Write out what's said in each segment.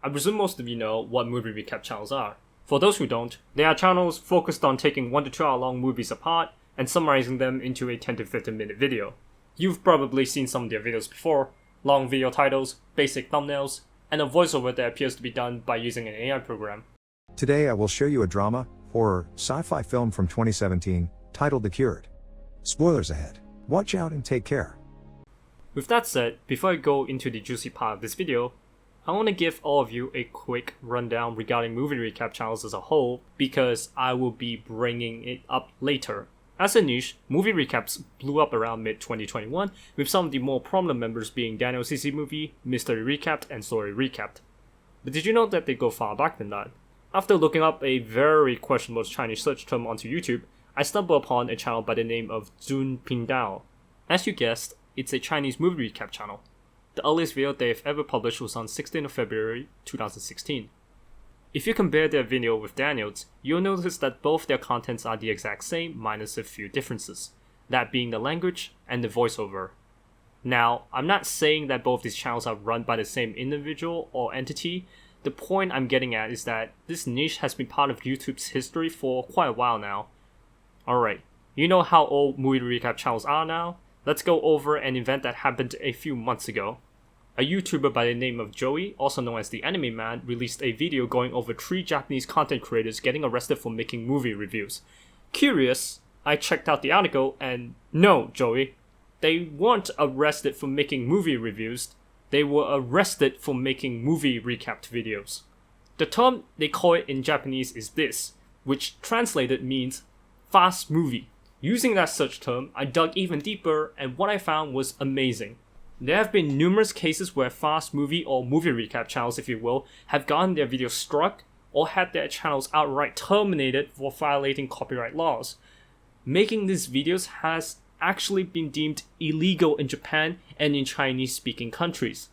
I presume most of you know what movie recap channels are. For those who don't, they are channels focused on taking 1 to 2 hour long movies apart and summarizing them into a 10 to 15 minute video. You've probably seen some of their videos before: long video titles, basic thumbnails, and a voiceover that appears to be done by using an AI program. Today I will show you a drama, horror, sci-fi film from 2017, titled The Cured. Spoilers ahead. Watch out and take care. With that said, before I go into the juicy part of this video, I want to give all of you a quick rundown regarding movie recap channels as a whole, because I will be bringing it up later. As a niche, movie recaps blew up around mid-2021, with some of the more prominent members being Daniel CC Movie, Mystery Recapped, and Story Recapped. But did you know that they go far back than that? After looking up a very questionable Chinese search term onto YouTube, I stumbled upon a channel by the name of Zun Pingdao. As you guessed, it's a Chinese movie recap channel. The earliest video they've ever published was on 16th of February 2016. If you compare their video with Daniel's, you'll notice that both their contents are the exact same minus a few differences, that being the language and the voiceover. Now, I'm not saying that both these channels are run by the same individual or entity. The point I'm getting at is that this niche has been part of YouTube's history for quite a while now. Alright, you know how old movie recap channels are now? Let's go over an event that happened a few months ago. A YouTuber by the name of Joey, also known as the Anime Man, released a video going over 3 Japanese content creators getting arrested for making movie reviews. Curious, I checked out the article and no, Joey, they weren't arrested for making movie reviews, they were arrested for making movie recapped videos. The term they call it in Japanese is this, which translated means fast movie. Using that search term, I dug even deeper and what I found was amazing. There have been numerous cases where fast movie or movie recap channels, if you will, have gotten their videos struck or had their channels outright terminated for violating copyright laws. Making these videos has actually been deemed illegal in Japan and in Chinese-speaking countries.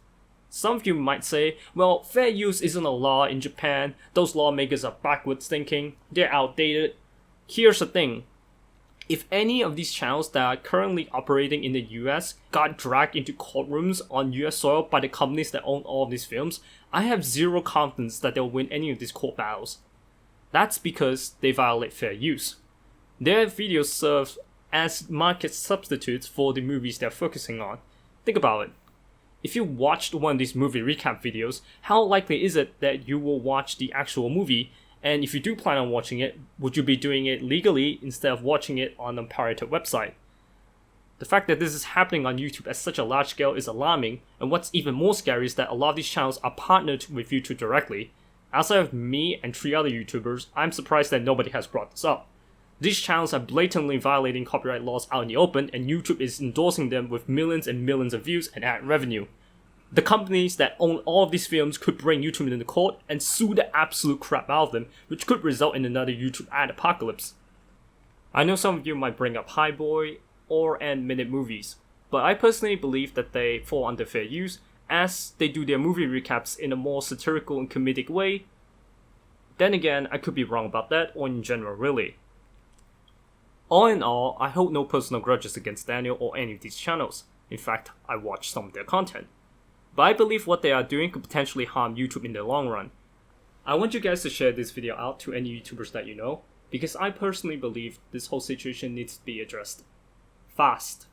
Some of you might say, well, fair use isn't a law in Japan, those lawmakers are backwards thinking, they're outdated. Here's the thing. If any of these channels that are currently operating in the US got dragged into courtrooms on US soil by the companies that own all of these films, I have zero confidence that they'll win any of these court battles. That's because they violate fair use. Their videos serve as market substitutes for the movies they're focusing on. Think about it. If you watched one of these movie recap videos, how likely is it that you will watch the actual movie? And if you do plan on watching it, would you be doing it legally instead of watching it on a pirated website? The fact that this is happening on YouTube at such a large scale is alarming, and what's even more scary is that a lot of these channels are partnered with YouTube directly. Outside of me and 3 other YouTubers, I'm surprised that nobody has brought this up. These channels are blatantly violating copyright laws out in the open, and YouTube is endorsing them with millions and millions of views and ad revenue. The companies that own all of these films could bring YouTube into court and sue the absolute crap out of them, which could result in another YouTube Adpocalypse. I know some of you might bring up High Boy or End Minute movies, but I personally believe that they fall under fair use, as they do their movie recaps in a more satirical and comedic way. Then again, I could be wrong about that, or in general really. All in all, I hold no personal grudges against Daniel or any of these channels. In fact, I watch some of their content. But I believe what they are doing could potentially harm YouTube in the long run. I want you guys to share this video out to any YouTubers that you know, because I personally believe this whole situation needs to be addressed fast.